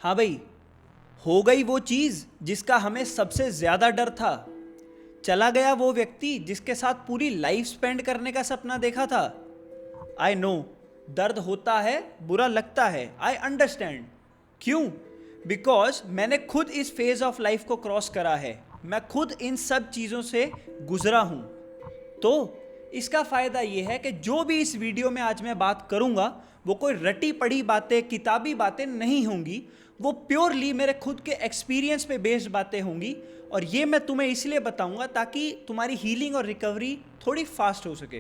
हाँ भाई, हो गई वो चीज़ जिसका हमें सबसे ज़्यादा डर था। चला गया वो व्यक्ति जिसके साथ पूरी लाइफ स्पेंड करने का सपना देखा था। आई नो, दर्द होता है, बुरा लगता है, आई अंडरस्टैंड। क्यों? बिकॉज मैंने खुद इस फेज ऑफ लाइफ को क्रॉस करा है। मैं खुद इन सब चीज़ों से गुजरा हूँ। तो इसका फ़ायदा ये है कि जो भी इस वीडियो में आज मैं बात करूँगा वो कोई रटी पढ़ी बातें, किताबी बातें नहीं होंगी। वो प्योरली मेरे खुद के एक्सपीरियंस पे बेस्ड बातें होंगी। और ये मैं तुम्हें इसलिए बताऊँगा ताकि तुम्हारी हीलिंग और रिकवरी थोड़ी फास्ट हो सके।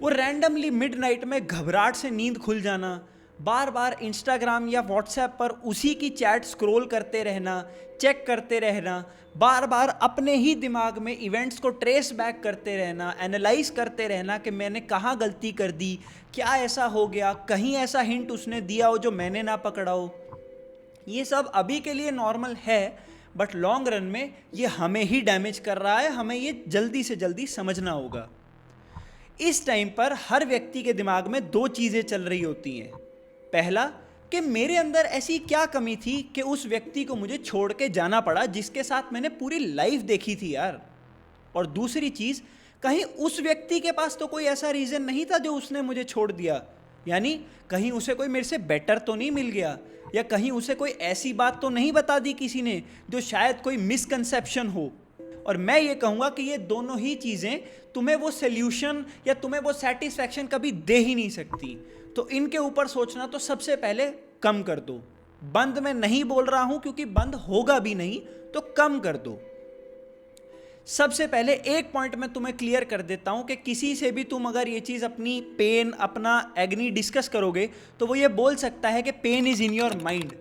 वो रैंडमली मिडनाइट में घबराहट से नींद खुल जाना, बार बार इंस्टाग्राम या व्हाट्सएप पर उसी की चैट स्क्रॉल करते रहना, चेक करते रहना, बार बार अपने ही दिमाग में इवेंट्स को ट्रेस बैक करते रहना, एनालाइज करते रहना कि मैंने कहाँ गलती कर दी, क्या ऐसा हो गया, कहीं ऐसा हिंट उसने दिया हो जो मैंने ना पकड़ा हो। ये सब अभी के लिए नॉर्मल है, बट लॉन्ग रन में ये हमें ही डैमेज कर रहा है। हमें ये जल्दी से जल्दी समझना होगा। इस टाइम पर हर व्यक्ति के दिमाग में दो चीज़ें चल रही होती हैं। पहला, कि मेरे अंदर ऐसी क्या कमी थी कि उस व्यक्ति को मुझे छोड़ के जाना पड़ा जिसके साथ मैंने पूरी लाइफ देखी थी यार। और दूसरी चीज़, कहीं उस व्यक्ति के पास तो कोई ऐसा रीज़न नहीं था जो उसने मुझे छोड़ दिया। यानी कहीं उसे कोई मेरे से बेटर तो नहीं मिल गया, या कहीं उसे कोई ऐसी बात तो नहीं बता दी किसी ने जो शायद कोई मिसकंसेप्शन हो। और मैं ये कहूँगा कि ये दोनों ही चीज़ें तुम्हें वो सोल्यूशन या तुम्हें वो सेटिस्फैक्शन कभी दे ही नहीं सकती। तो इनके ऊपर सोचना तो सबसे पहले कम कर दो। बंद मैं नहीं बोल रहा हूँ क्योंकि बंद होगा भी नहीं, तो कम कर दो। सबसे पहले एक पॉइंट मैं तुम्हें क्लियर कर देता हूँ कि किसी से भी तुम अगर ये चीज़ अपनी पेन, अपना एग्नी डिस्कस करोगे तो वो ये बोल सकता है कि pain is in your mind.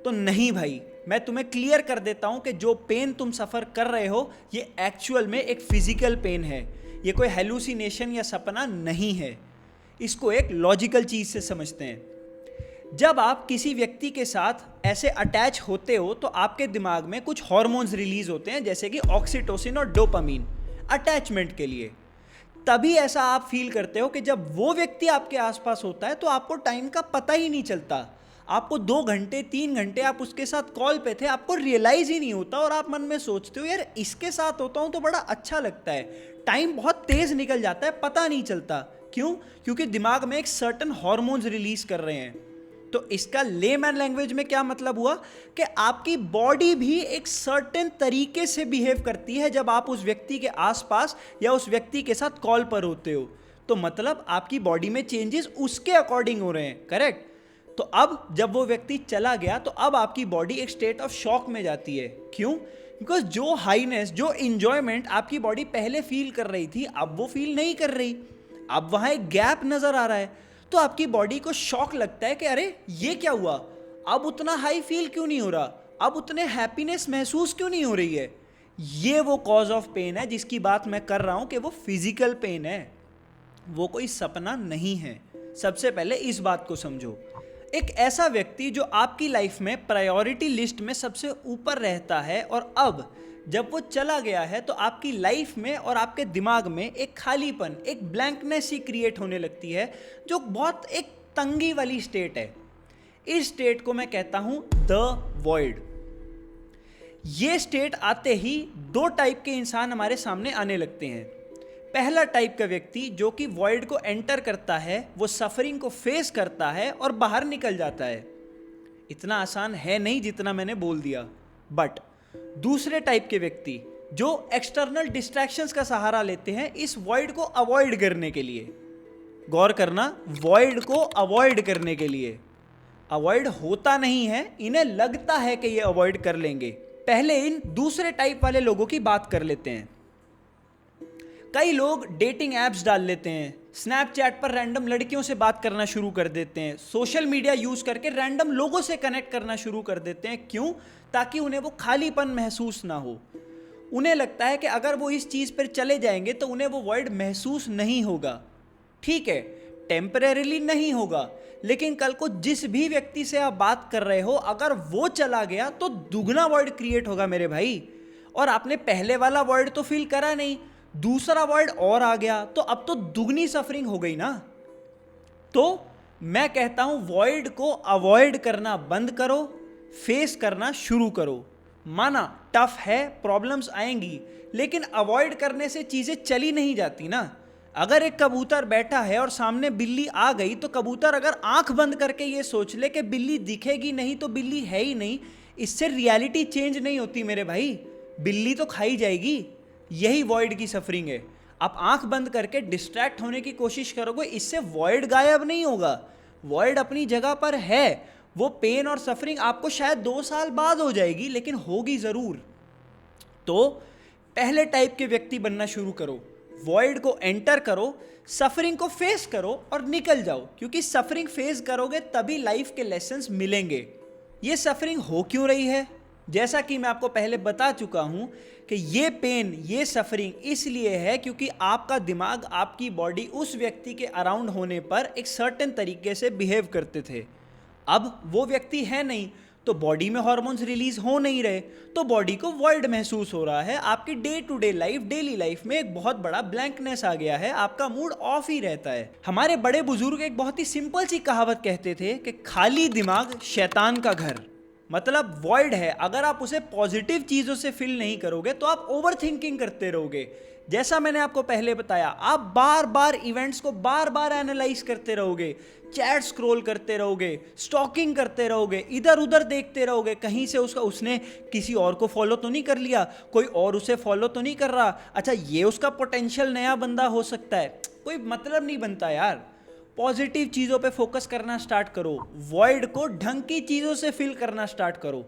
तो नहीं भाई, मैं तुम्हें क्लियर कर देता हूँ कि जो पेन तुम सफ़र कर रहे हो ये एक्चुअल में एक फिजिकल पेन है। ये कोई हेलुसिनेशन या सपना नहीं है। इसको एक लॉजिकल चीज़ से समझते हैं। जब आप किसी व्यक्ति के साथ ऐसे अटैच होते हो तो आपके दिमाग में कुछ हार्मोन्स रिलीज होते हैं, जैसे कि ऑक्सीटोसिन और डोपामीन, अटैचमेंट के लिए। तभी ऐसा आप फील करते हो कि जब वो व्यक्ति आपके आसपास होता है तो आपको टाइम का पता ही नहीं चलता। आपको 2 घंटे 3 घंटे आप उसके साथ कॉल पे थे, आपको रियलाइज ही नहीं होता और आप मन में सोचते हो यार इसके साथ होता हूँ तो बड़ा अच्छा लगता है, टाइम बहुत तेज निकल जाता है, पता नहीं चलता। क्यों? क्योंकि दिमाग में एक सर्टन हार्मोन्स रिलीज कर रहे हैं। तो इसका लेमैन लैंग्वेज में क्या मतलब हुआ कि आपकी बॉडी भी एक सर्टेन तरीके से बिहेव करती है जब आप उस व्यक्ति के आसपास या उस व्यक्ति के साथ कॉल पर होते हो। तो मतलब आपकी बॉडी में चेंजेस उसके अकॉर्डिंग हो रहे हैं, करेक्ट? तो अब जब वो व्यक्ति चला गया तो अब आपकी बॉडी एक स्टेट ऑफ शॉक में जाती है। क्यों? बिकॉज जो हाईनेस, जो इंजॉयमेंट आपकी बॉडी पहले फील कर रही थी अब वो फील नहीं कर रही। अब वहाँ एक गैप नज़र आ रहा है। तो आपकी बॉडी को शॉक लगता है कि अरे ये क्या हुआ, अब उतना हाई फील क्यों नहीं हो रहा, अब उतने हैप्पीनेस महसूस क्यों नहीं हो रही है। ये वो कॉज ऑफ पेन है जिसकी बात मैं कर रहा हूं कि वो फिजिकल पेन है, वो कोई सपना नहीं है। सबसे पहले इस बात को समझो। एक ऐसा व्यक्ति जो आपकी लाइफ में प्रायोरिटी लिस्ट में सबसे ऊपर रहता है और अब जब वो चला गया है तो आपकी लाइफ में और आपके दिमाग में एक खालीपन, एक ब्लैंकनेस ही क्रिएट होने लगती है, जो बहुत एक तंगी वाली स्टेट है। इस स्टेट को मैं कहता हूं द वॉइड। ये स्टेट आते ही 2 टाइप के इंसान हमारे सामने आने लगते हैं। पहला टाइप का व्यक्ति जो कि वॉइड को एंटर करता है, वो सफरिंग को फेस करता है और बाहर निकल जाता है। इतना आसान है नहीं जितना मैंने बोल दिया। बट दूसरे टाइप के व्यक्ति जो एक्सटर्नल डिस्ट्रैक्शंस का सहारा लेते हैं इस वॉइड को अवॉइड करने के लिए। गौर करना, वॉइड को अवॉइड करने के लिए। अवॉइड होता नहीं है, इन्हें लगता है कि ये अवॉइड कर लेंगे। पहले इन दूसरे टाइप वाले लोगों की बात कर लेते हैं। कई लोग डेटिंग ऐप्स डाल लेते हैं, स्नैपचैट पर रैंडम लड़कियों से बात करना शुरू कर देते हैं, सोशल मीडिया यूज करके रैंडम लोगों से कनेक्ट करना शुरू कर देते हैं। क्यों? ताकि उन्हें वो खालीपन महसूस ना हो। उन्हें लगता है कि अगर वो इस चीज़ पर चले जाएंगे तो उन्हें वो वॉइड महसूस नहीं होगा। ठीक है, टेम्परेरीली नहीं होगा, लेकिन कल को जिस भी व्यक्ति से आप बात कर रहे हो अगर वो चला गया तो दुगना वॉइड क्रिएट होगा मेरे भाई। और आपने पहले वाला वॉइड तो फील करा नहीं, दूसरा वॉइड और आ गया तो अब तो दुगनी सफरिंग हो गई ना। तो मैं कहता हूं वॉइड को अवॉइड करना बंद करो, फेस करना शुरू करो। माना टफ है, प्रॉब्लम्स आएंगी, लेकिन अवॉइड करने से चीजें चली नहीं जाती ना। अगर एक कबूतर बैठा है और सामने बिल्ली आ गई, तो कबूतर अगर आंख बंद करके ये सोच ले कि बिल्ली दिखेगी नहीं तो बिल्ली है ही नहीं, इससे रियलिटी चेंज नहीं होती मेरे भाई, बिल्ली तो खाई जाएगी। यही वॉइड की सफरिंग है। आप आंख बंद करके डिस्ट्रैक्ट होने की कोशिश करोगे, इससे वॉइड गायब नहीं होगा, वॉइड अपनी जगह पर है। वो पेन और सफरिंग आपको शायद 2 साल बाद हो जाएगी, लेकिन होगी जरूर। तो पहले टाइप के व्यक्ति बनना शुरू करो, वॉइड को एंटर करो, सफरिंग को फेस करो और निकल जाओ, क्योंकि सफरिंग फेस करोगे तभी लाइफ के लेसन्स मिलेंगे। ये सफरिंग हो क्यों रही है? जैसा कि मैं आपको पहले बता चुका हूं कि ये पेन, ये सफरिंग इसलिए है क्योंकि आपका दिमाग, आपकी बॉडी उस व्यक्ति के अराउंड होने पर एक सर्टेन तरीके से बिहेव करते थे। अब वो व्यक्ति है नहीं, तो बॉडी में हार्मोन्स रिलीज हो नहीं रहे, तो बॉडी को वॉइड महसूस हो रहा है। आपकी day to day life, daily life में एक बहुत बड़ा ब्लैंकनेस आ गया है, आपका मूड ऑफ ही रहता है। हमारे बड़े बुजुर्ग एक बहुत ही सिंपल सी कहावत कहते थे कि खाली दिमाग शैतान का घर। मतलब वॉइड है, अगर आप उसे पॉजिटिव चीज़ों से फिल नहीं करोगे तो आप ओवर थिंकिंग करते रहोगे। जैसा मैंने आपको पहले बताया, आप बार बार इवेंट्स को बार बार एनालाइज करते रहोगे, चैट स्क्रॉल करते रहोगे, स्टॉकिंग करते रहोगे, इधर उधर देखते रहोगे, कहीं से उसने किसी और को फॉलो तो नहीं कर लिया, कोई और उसे फॉलो तो नहीं कर रहा, अच्छा ये उसका पोटेंशियल नया बंदा हो सकता है। कोई मतलब नहीं बनता यार। पॉजिटिव चीज़ों पे फोकस करना स्टार्ट करो, वॉइड को ढंग की चीज़ों से फिल करना स्टार्ट करो।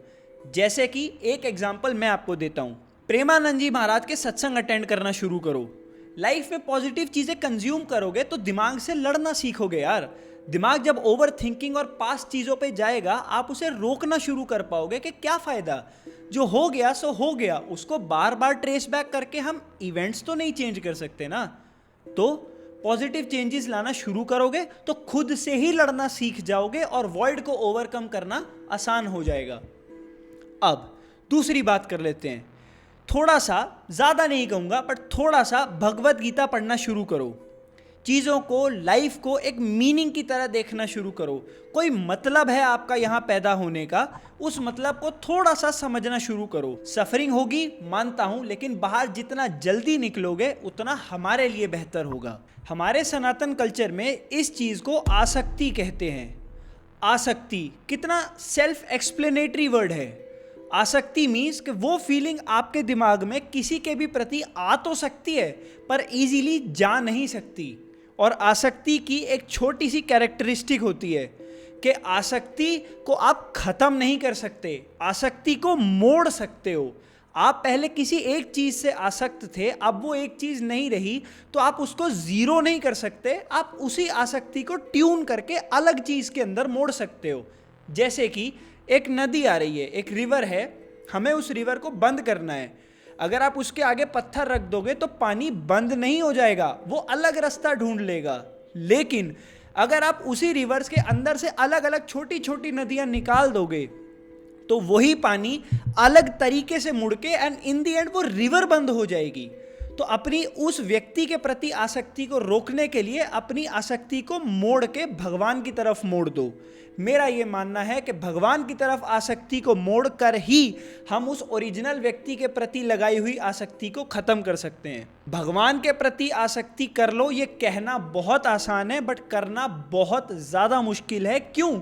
जैसे कि एक एग्जांपल मैं आपको देता हूँ, प्रेमानंद जी महाराज के सत्संग अटेंड करना शुरू करो। लाइफ में पॉजिटिव चीज़ें कंज्यूम करोगे तो दिमाग से लड़ना सीखोगे यार। दिमाग जब ओवर थिंकिंग और पास्ट चीज़ों पे जाएगा, आप उसे रोकना शुरू कर पाओगे कि क्या फ़ायदा, जो हो गया सो हो गया, उसको बार बार ट्रेस बैक करके हम इवेंट्स तो नहीं चेंज कर सकते ना। तो पॉजिटिव चेंजेस लाना शुरू करोगे तो खुद से ही लड़ना सीख जाओगे और वॉइड को ओवरकम करना आसान हो जाएगा। अब दूसरी बात कर लेते हैं, थोड़ा सा, ज़्यादा नहीं कहूँगा बट थोड़ा सा भगवत गीता पढ़ना शुरू करो। चीज़ों को, लाइफ को एक मीनिंग की तरह देखना शुरू करो। कोई मतलब है आपका यहाँ पैदा होने का, उस मतलब को थोड़ा सा समझना शुरू करो। सफरिंग होगी मानता हूँ, लेकिन बाहर जितना जल्दी निकलोगे उतना हमारे लिए बेहतर होगा। हमारे सनातन कल्चर में इस चीज़ को आसक्ति कहते हैं। आसक्ति कितना सेल्फ एक्सप्लेनेटरी वर्ड है। आसक्ति मीन्स कि वो फीलिंग आपके दिमाग में किसी के भी प्रति आ तो सकती है पर इजीली जा नहीं सकती। और आसक्ति की एक छोटी सी कैरेक्टरिस्टिक होती है कि आसक्ति को आप ख़त्म नहीं कर सकते, आसक्ति को मोड़ सकते हो। आप पहले किसी एक चीज़ से आसक्त थे, अब वो एक चीज़ नहीं रही तो आप उसको ज़ीरो नहीं कर सकते, आप उसी आसक्ति को ट्यून करके अलग चीज़ के अंदर मोड़ सकते हो। जैसे कि एक नदी आ रही है, एक रिवर है, हमें उस रिवर को बंद करना है। अगर आप उसके आगे पत्थर रख दोगे तो पानी बंद नहीं हो जाएगा, वो अलग रास्ता ढूंढ लेगा। लेकिन अगर आप उसी रिवर्स के अंदर से अलग अलग छोटी छोटी नदियां निकाल दोगे तो वही पानी अलग तरीके से मुड़ के एंड इन दी एंड वो रिवर बंद हो जाएगी। तो अपनी उस व्यक्ति के प्रति आसक्ति को रोकने के लिए अपनी आसक्ति को मोड़ के भगवान की तरफ मोड़ दो। मेरा ये मानना है कि भगवान की तरफ आसक्ति को मोड़ कर ही हम उस ओरिजिनल व्यक्ति के प्रति लगाई हुई आसक्ति को ख़त्म कर सकते हैं। भगवान के प्रति आसक्ति कर लो, ये कहना बहुत आसान है बट करना बहुत ज़्यादा मुश्किल है। क्यों?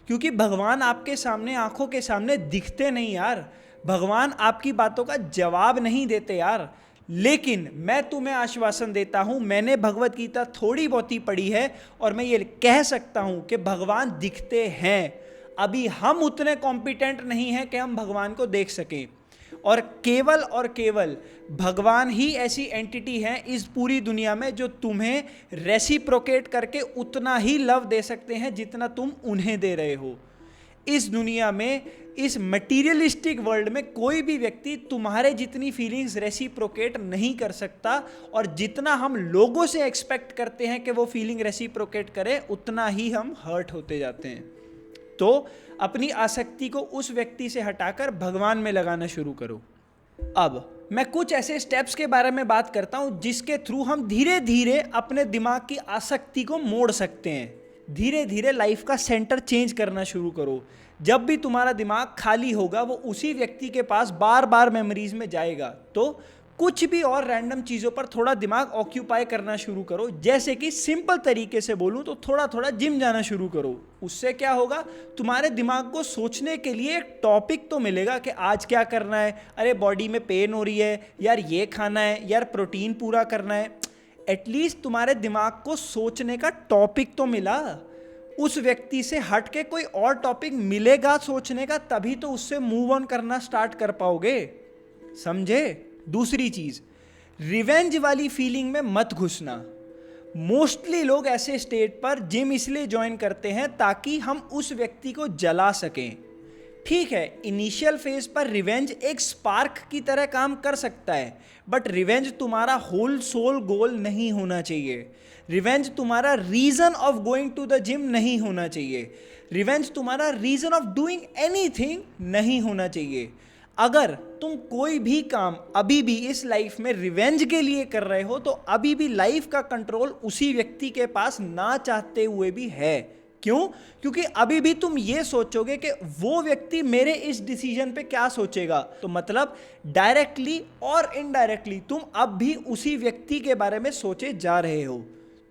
क्योंकि भगवान आपके सामने, आंखों के सामने दिखते नहीं यार। भगवान आपकी बातों का जवाब नहीं देते यार। लेकिन मैं तुम्हें आश्वासन देता हूं, मैंने भगवत गीता थोड़ी बहुत ही पढ़ी है और मैं ये कह सकता हूं कि भगवान दिखते हैं। अभी हम उतने कॉम्पिटेंट नहीं हैं कि हम भगवान को देख सकें, और केवल भगवान ही ऐसी एंटिटी हैं इस पूरी दुनिया में जो तुम्हें रेसिप्रोकेट करके उतना ही लव दे सकते हैं जितना तुम उन्हें दे रहे हो। इस दुनिया में, इस मटीरियलिस्टिक वर्ल्ड में कोई भी व्यक्ति तुम्हारे जितनी फीलिंग्स रेसिप्रोकेट नहीं कर सकता, और जितना हम लोगों से एक्सपेक्ट करते हैं कि वो फीलिंग रेसिप्रोकेट करे उतना ही हम हर्ट होते जाते हैं। तो अपनी आसक्ति को उस व्यक्ति से हटाकर भगवान में लगाना शुरू करो। अब मैं कुछ ऐसे स्टेप्स के बारे में बात करता हूं जिसके थ्रू हम धीरे धीरे अपने दिमाग की आसक्ति को मोड़ सकते हैं। धीरे धीरे लाइफ का सेंटर चेंज करना शुरू करो। जब भी तुम्हारा दिमाग खाली होगा वो उसी व्यक्ति के पास बार बार मेमोरीज में जाएगा। तो कुछ भी और रैंडम चीज़ों पर थोड़ा दिमाग ऑक्यूपाई करना शुरू करो। जैसे कि सिंपल तरीके से बोलूँ तो थोड़ा थोड़ा जिम जाना शुरू करो। उससे क्या होगा, तुम्हारे दिमाग को सोचने के लिए एक टॉपिक तो मिलेगा कि आज क्या करना है, अरे बॉडी में पेन हो रही है यार, ये खाना है यार, प्रोटीन पूरा करना है। एटलीस्ट तुम्हारे दिमाग को सोचने का टॉपिक तो मिला। उस व्यक्ति से हट के कोई और टॉपिक मिलेगा सोचने का, तभी तो उससे मूव ऑन करना स्टार्ट कर पाओगे। समझे? दूसरी चीज, रिवेंज वाली फीलिंग में मत घुसना। मोस्टली लोग ऐसे स्टेट पर जिम इसलिए ज्वाइन करते हैं ताकि हम उस व्यक्ति को जला सकें। ठीक है, इनिशियल फेज पर रिवेंज एक स्पार्क की तरह काम कर सकता है, बट रिवेंज तुम्हारा होल सोल गोल नहीं होना चाहिए। रिवेंज तुम्हारा reason of going to the gym नहीं होना चाहिए। रिवेंज तुम्हारा रीजन ऑफ डूइंग एनीथिंग नहीं होना चाहिए। अगर तुम कोई भी काम अभी भी इस लाइफ में रिवेंज के लिए कर रहे हो तो अभी भी लाइफ का कंट्रोल उसी व्यक्ति के पास ना चाहते हुए भी है। क्यों? क्योंकि अभी भी तुम ये सोचोगे कि वो व्यक्ति मेरे इस डिसीजन पे क्या सोचेगा। तो मतलब डायरेक्टली और इनडायरेक्टली तुम अब भी उसी व्यक्ति के बारे में सोचे जा रहे हो।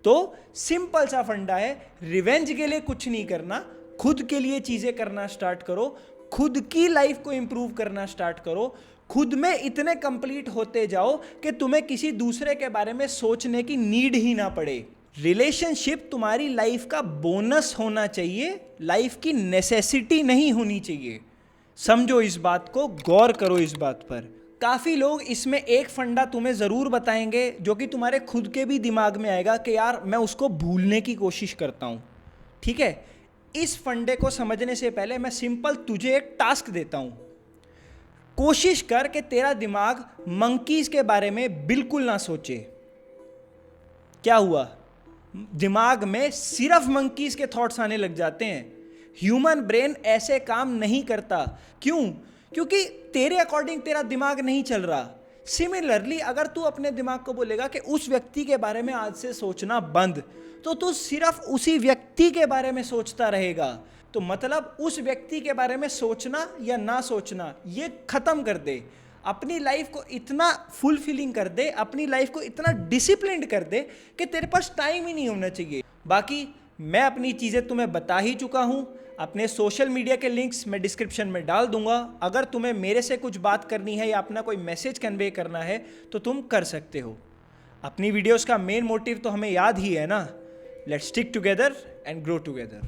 तो सिंपल सा फंडा है, रिवेंज के लिए कुछ नहीं करना, खुद के लिए चीजें करना स्टार्ट करो, खुद की लाइफ को इंप्रूव करना स्टार्ट करो, खुद में इतने कंप्लीट होते जाओ कि तुम्हें किसी दूसरे के बारे में सोचने की नीड ही ना पड़े। रिलेशनशिप तुम्हारी लाइफ का बोनस होना चाहिए, लाइफ की नेसेसिटी नहीं होनी चाहिए। समझो इस बात को, गौर करो इस बात पर। काफ़ी लोग इसमें एक फंडा तुम्हें ज़रूर बताएंगे जो कि तुम्हारे खुद के भी दिमाग में आएगा कि यार मैं उसको भूलने की कोशिश करता हूँ। ठीक है, इस फंडे को समझने से पहले मैं सिंपल तुझे एक टास्क देता हूं। कोशिश कर कि तेरा दिमाग मंकीज के बारे में बिल्कुल ना सोचे। क्या हुआ? दिमाग में सिर्फ मंकीज के थॉट्स आने लग जाते हैं। ह्यूमन ब्रेन ऐसे काम नहीं करता। क्यों? क्योंकि तेरे अकॉर्डिंग तेरा दिमाग नहीं चल रहा। सिमिलरली अगर तू अपने दिमाग को बोलेगा कि उस व्यक्ति के बारे में आज से सोचना बंद, तो तू सिर्फ उसी व्यक्ति के बारे में सोचता रहेगा। तो मतलब उस व्यक्ति के बारे में सोचना या ना सोचना ये खत्म कर दे। अपनी लाइफ को इतना फुलफिलिंग कर दे, अपनी लाइफ को इतना डिसिप्लिन्ड कर दे कि तेरे पास टाइम ही नहीं होना चाहिए। बाकी मैं अपनी चीज़ें तुम्हें बता ही चुका हूँ। अपने सोशल मीडिया के लिंक्स मैं डिस्क्रिप्शन में डाल दूंगा। अगर तुम्हें मेरे से कुछ बात करनी है या अपना कोई मैसेज कन्वे करना है तो तुम कर सकते हो। अपनी वीडियोस का मेन मोटिव तो हमें याद ही है ना, let's stick together and grow together.